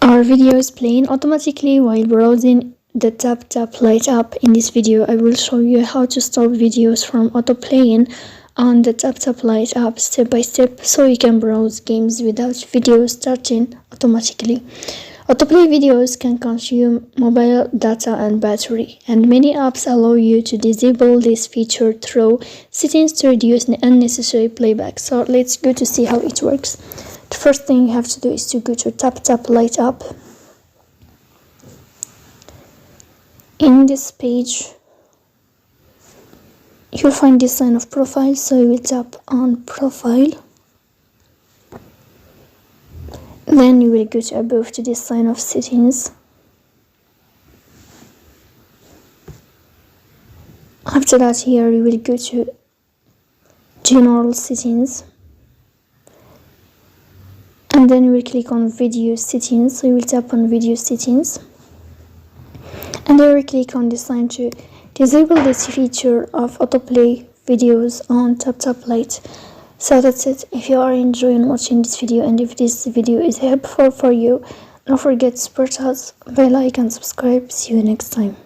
Our video is playing automatically while browsing the TapTap Lite app. In this video, I will show you how to stop videos from autoplaying on the TapTap Lite app step by step, so you can browse games without videos starting automatically. Autoplay videos can consume mobile data and battery, and many apps allow you to disable this feature through settings to reduce unnecessary playback. So let's go to see how it works. The first thing you have to do is to go to TapTap Lite app. In this page, you'll find this sign of profile, so you will tap on profile. Then you will go to above to this sign of settings. After that, here you will go to general settings. And then you will click on video settings, so you will tap on video settings. And then you will click on the sign to disable this feature of autoplay videos on TapTap Lite. So that's it. If you are enjoying watching this video and if this video is helpful for you, don't forget to support us by like and subscribe. See you next time.